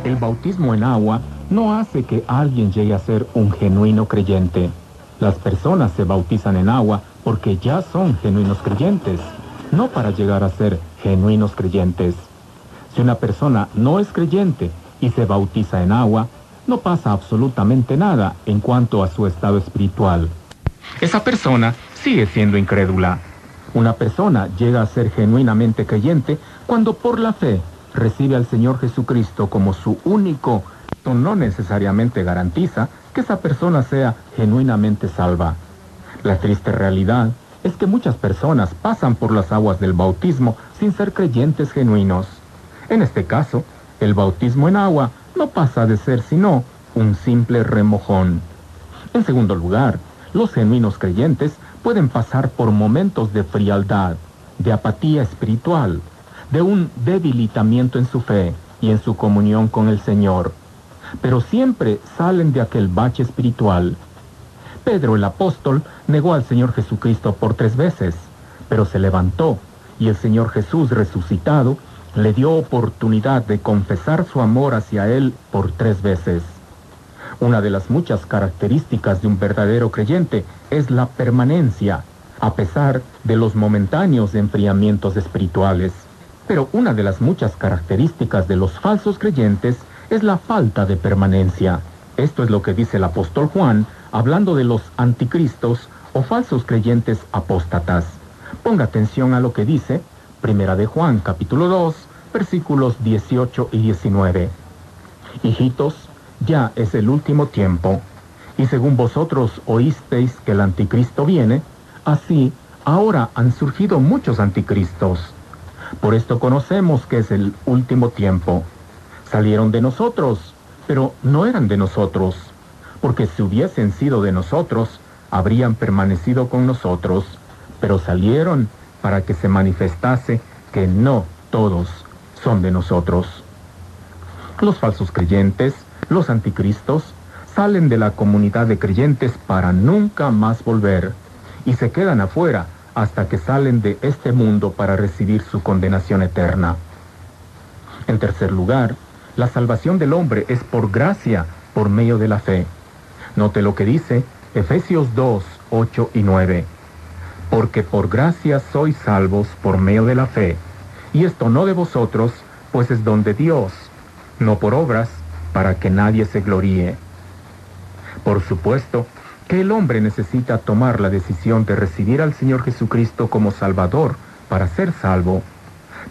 El bautismo en agua no hace que alguien llegue a ser un genuino creyente. Las personas se bautizan en agua porque ya son genuinos creyentes, no para llegar a ser genuinos creyentes. Si una persona no es creyente y se bautiza en agua, no pasa absolutamente nada en cuanto a su estado espiritual. Esa persona sigue siendo incrédula. Una persona llega a ser genuinamente creyente cuando por la fe recibe al Señor Jesucristo como su único. Esto no necesariamente garantiza que esa persona sea genuinamente salva. La triste realidad es que muchas personas pasan por las aguas del bautismo sin ser creyentes genuinos. En este caso, el bautismo en agua no pasa de ser sino un simple remojón. En segundo lugar, los genuinos creyentes pueden pasar por momentos de frialdad, de apatía espiritual, de un debilitamiento en su fe y en su comunión con el Señor. Pero siempre salen de aquel bache espiritual. Pedro el apóstol negó al Señor Jesucristo por 3 veces, pero se levantó y el Señor Jesús resucitado le dio oportunidad de confesar su amor hacia él por 3 veces. Una de las muchas características de un verdadero creyente es la permanencia, a pesar de los momentáneos enfriamientos espirituales. Pero una de las muchas características de los falsos creyentes es la falta de permanencia. Esto es lo que dice el apóstol Juan, hablando de los anticristos o falsos creyentes apóstatas. Ponga atención a lo que dice Primera de Juan, capítulo 2, versículos 18 y 19. Hijitos, ya es el último tiempo, y según vosotros oísteis que el anticristo viene, así ahora han surgido muchos anticristos. Por esto conocemos que es el último tiempo. Salieron de nosotros, pero no eran de nosotros, porque si hubiesen sido de nosotros, habrían permanecido con nosotros, pero salieron para que se manifestase que no todos son de nosotros. Los falsos creyentes, los anticristos, salen de la comunidad de creyentes para nunca más volver, y se quedan afuera hasta que salen de este mundo para recibir su condenación eterna. En tercer lugar, la salvación del hombre es por gracia, por medio de la fe. Note lo que dice Efesios 2, 8 y 9. Porque por gracia sois salvos por medio de la fe, y esto no de vosotros, pues es don de Dios, no por obras, para que nadie se gloríe. Por supuesto que el hombre necesita tomar la decisión de recibir al Señor Jesucristo como Salvador para ser salvo.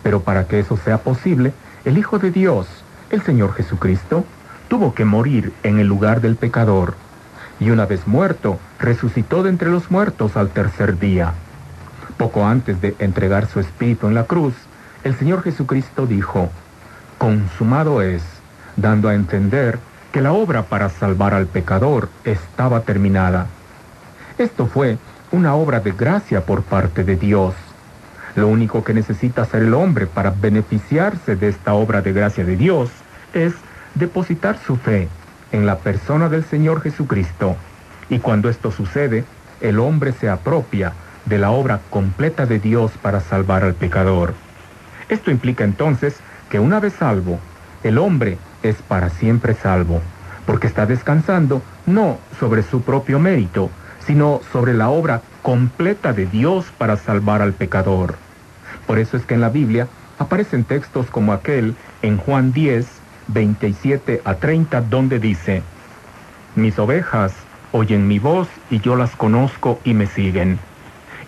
Pero para que eso sea posible, el Hijo de Dios, el Señor Jesucristo, tuvo que morir en el lugar del pecador, y una vez muerto, resucitó de entre los muertos al tercer día. Poco antes de entregar su espíritu en la cruz, el Señor Jesucristo dijo: consumado es, dando a entender que la obra para salvar al pecador estaba terminada. Esto fue una obra de gracia por parte de Dios. Lo único que necesita hacer el hombre para beneficiarse de esta obra de gracia de Dios es depositar su fe en la persona del Señor Jesucristo. Y cuando esto sucede, el hombre se apropia de la obra completa de Dios para salvar al pecador. Esto implica entonces que una vez salvo, el hombre es para siempre salvo, porque está descansando no sobre su propio mérito, sino sobre la obra completa de Dios para salvar al pecador. Por eso es que en la Biblia aparecen textos como aquel en Juan 10, 27 a 30, donde dice: mis ovejas oyen mi voz y yo las conozco y me siguen.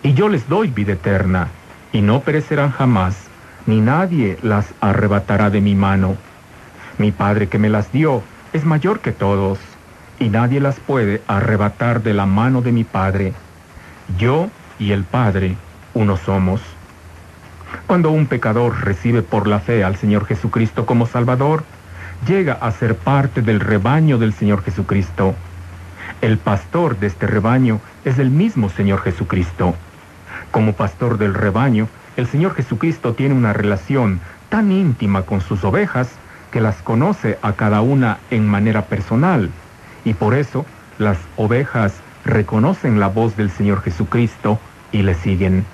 Y yo les doy vida eterna, y no perecerán jamás, ni nadie las arrebatará de mi mano. Mi Padre que me las dio es mayor que todos, y nadie las puede arrebatar de la mano de mi Padre. Yo y el Padre uno somos. Cuando un pecador recibe por la fe al Señor Jesucristo como Salvador, llega a ser parte del rebaño del Señor Jesucristo. El pastor de este rebaño es el mismo Señor Jesucristo. Como pastor del rebaño, el Señor Jesucristo tiene una relación tan íntima con sus ovejas que las conoce a cada una en manera personal, y por eso las ovejas reconocen la voz del Señor Jesucristo y le siguen.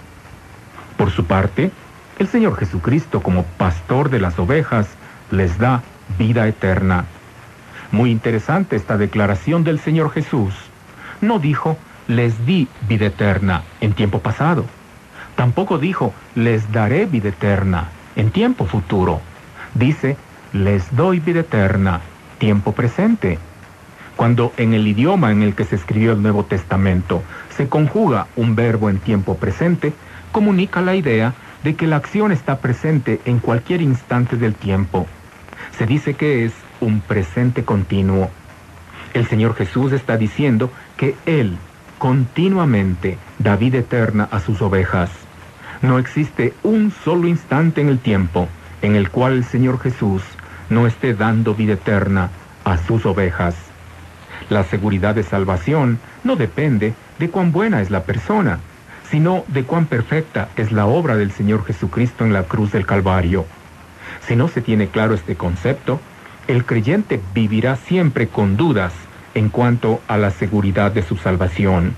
Por su parte, el Señor Jesucristo, como pastor de las ovejas, les da vida eterna. Muy interesante esta declaración del Señor Jesús. No dijo, les di vida eterna en tiempo pasado. Tampoco dijo, les daré vida eterna en tiempo futuro. Dice, les doy vida eterna, tiempo presente. Cuando en el idioma en el que se escribió el Nuevo Testamento se conjuga un verbo en tiempo presente, comunica la idea de que la acción está presente en cualquier instante del tiempo. Se dice que es un presente continuo. El Señor Jesús está diciendo que Él continuamente da vida eterna a sus ovejas. No existe un solo instante en el tiempo en el cual el Señor Jesús no esté dando vida eterna a sus ovejas. La seguridad de salvación no depende de cuán buena es la persona, sino de cuán perfecta es la obra del Señor Jesucristo en la cruz del Calvario. Si no se tiene claro este concepto, el creyente vivirá siempre con dudas en cuanto a la seguridad de su salvación.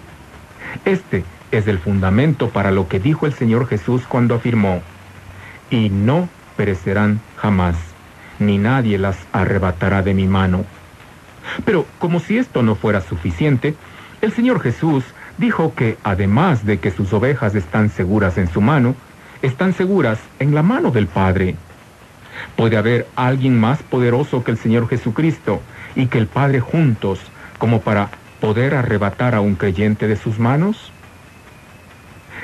Este es el fundamento para lo que dijo el Señor Jesús cuando afirmó, y no perecerán jamás, ni nadie las arrebatará de mi mano. Pero como si esto no fuera suficiente, el Señor Jesús dijo que además de que sus ovejas están seguras en su mano, están seguras en la mano del Padre. ¿Puede haber alguien más poderoso que el Señor Jesucristo y que el Padre juntos como para poder arrebatar a un creyente de sus manos?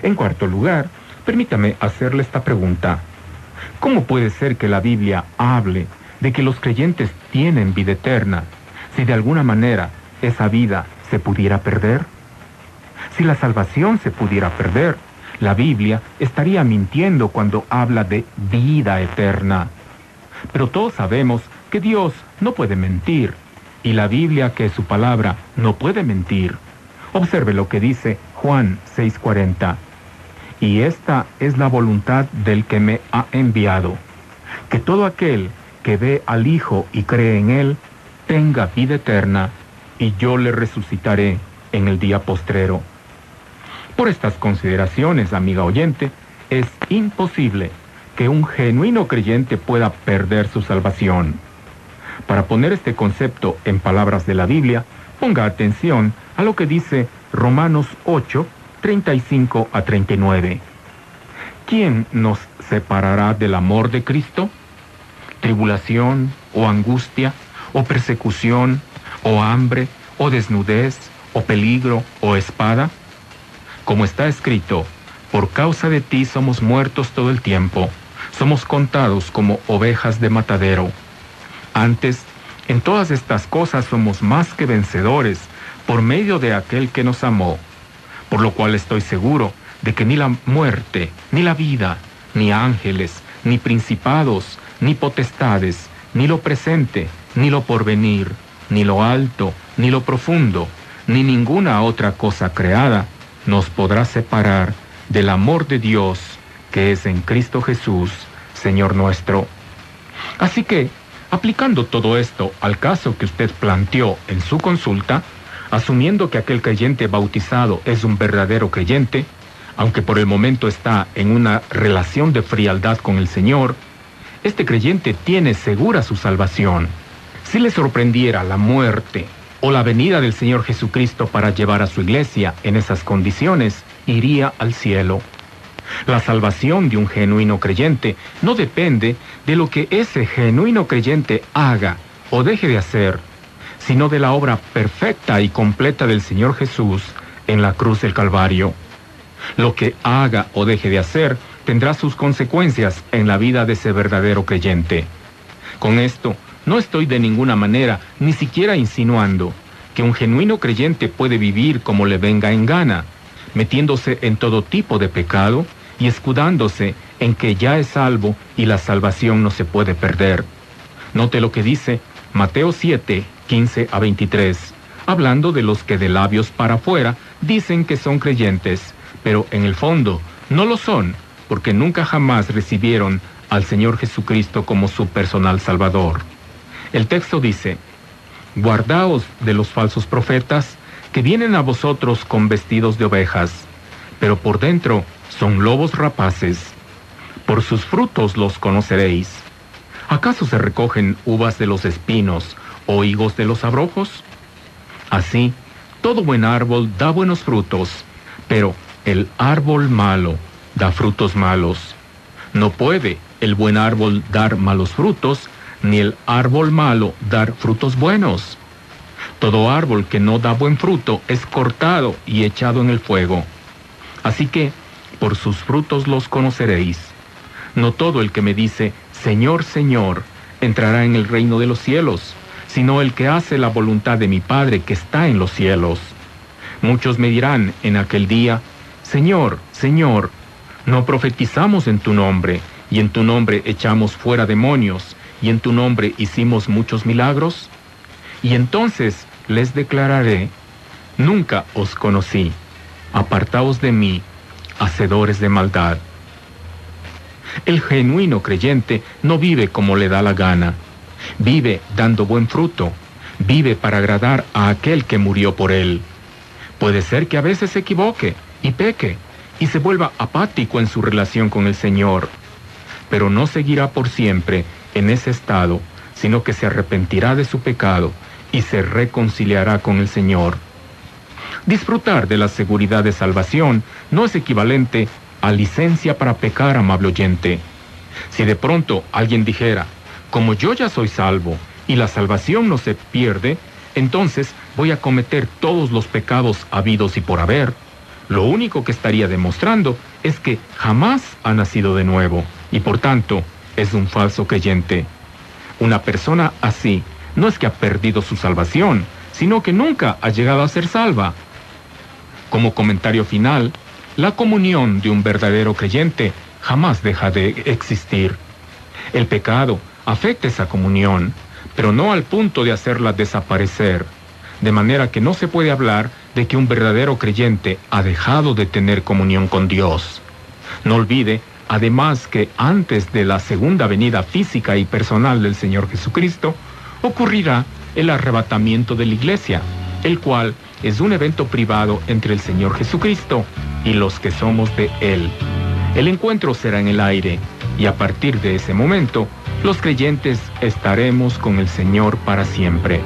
En cuarto lugar, permítame hacerle esta pregunta. ¿Cómo puede ser que la Biblia hable de que los creyentes tienen vida eterna si de alguna manera esa vida se pudiera perder? Si la salvación se pudiera perder, la Biblia estaría mintiendo cuando habla de vida eterna. Pero todos sabemos que Dios no puede mentir, y la Biblia, que es su palabra, no puede mentir. Observe lo que dice Juan 6:40. Y esta es la voluntad del que me ha enviado, que todo aquel que ve al Hijo y cree en Él, tenga vida eterna, y yo le resucitaré en el día postrero. Por estas consideraciones, amiga oyente, es imposible que un genuino creyente pueda perder su salvación. Para poner este concepto en palabras de la Biblia, ponga atención a lo que dice Romanos 8, 35 a 39. ¿Quién nos separará del amor de Cristo? ¿Tribulación, o angustia, o persecución, o hambre, o desnudez, o peligro, o espada? Como está escrito, por causa de ti somos muertos todo el tiempo, somos contados como ovejas de matadero. Antes, en todas estas cosas somos más que vencedores por medio de aquel que nos amó, por lo cual estoy seguro de que ni la muerte, ni la vida, ni ángeles, ni principados, ni potestades, ni lo presente, ni lo porvenir, ni lo alto, ni lo profundo, ni ninguna otra cosa creada nos podrá separar del amor de Dios que es en Cristo Jesús, Señor nuestro. Así que, aplicando todo esto al caso que usted planteó en su consulta, asumiendo que aquel creyente bautizado es un verdadero creyente, aunque por el momento está en una relación de frialdad con el Señor, este creyente tiene segura su salvación. Si le sorprendiera la muerte o la venida del Señor Jesucristo para llevar a su iglesia en esas condiciones, iría al cielo. La salvación de un genuino creyente no depende de lo que ese genuino creyente haga o deje de hacer, sino de la obra perfecta y completa del Señor Jesús en la cruz del Calvario. Lo que haga o deje de hacer tendrá sus consecuencias en la vida de ese verdadero creyente. Con esto, no estoy de ninguna manera, ni siquiera insinuando, que un genuino creyente puede vivir como le venga en gana, metiéndose en todo tipo de pecado y escudándose en que ya es salvo y la salvación no se puede perder. Note lo que dice Mateo 7, 15 a 23, hablando de los que de labios para afuera dicen que son creyentes, pero en el fondo no lo son, porque nunca jamás recibieron al Señor Jesucristo como su personal Salvador. El texto dice, guardaos de los falsos profetas que vienen a vosotros con vestidos de ovejas, pero por dentro son lobos rapaces. Por sus frutos los conoceréis. ¿Acaso se recogen uvas de los espinos o higos de los abrojos? Así, todo buen árbol da buenos frutos, pero el árbol malo da frutos malos. No puede el buen árbol dar malos frutos, ni el árbol malo dar frutos buenos. Todo árbol que no da buen fruto es cortado y echado en el fuego. Así que, por sus frutos los conoceréis. No todo el que me dice, Señor, Señor, entrará en el reino de los cielos, sino el que hace la voluntad de mi Padre que está en los cielos. Muchos me dirán en aquel día, Señor, Señor, ¿no profetizamos en tu nombre, y en tu nombre echamos fuera demonios, y en tu nombre hicimos muchos milagros? Y entonces les declararé, nunca os conocí, apartaos de mí, hacedores de maldad. El genuino creyente no vive como le da la gana, vive dando buen fruto, vive para agradar a aquel que murió por él. Puede ser que a veces se equivoque y peque y se vuelva apático en su relación con el Señor, pero no seguirá por siempre en ese estado, sino que se arrepentirá de su pecado y se reconciliará con el Señor. Disfrutar de la seguridad de salvación no es equivalente a licencia para pecar, amable oyente. Si de pronto alguien dijera, como yo ya soy salvo y la salvación no se pierde, entonces voy a cometer todos los pecados habidos y por haber, lo único que estaría demostrando es que jamás ha nacido de nuevo y por tanto es un falso creyente. Una persona así no es que ha perdido su salvación, sino que nunca ha llegado a ser salva. Como comentario final, la comunión de un verdadero creyente jamás deja de existir. El pecado afecta esa comunión, pero no al punto de hacerla desaparecer, de manera que no se puede hablar de que un verdadero creyente ha dejado de tener comunión con Dios. No olvide, además, que antes de la segunda venida física y personal del Señor Jesucristo, ocurrirá el arrebatamiento de la iglesia, el cual es un evento privado entre el Señor Jesucristo y los que somos de Él. El encuentro será en el aire, y a partir de ese momento, los creyentes estaremos con el Señor para siempre.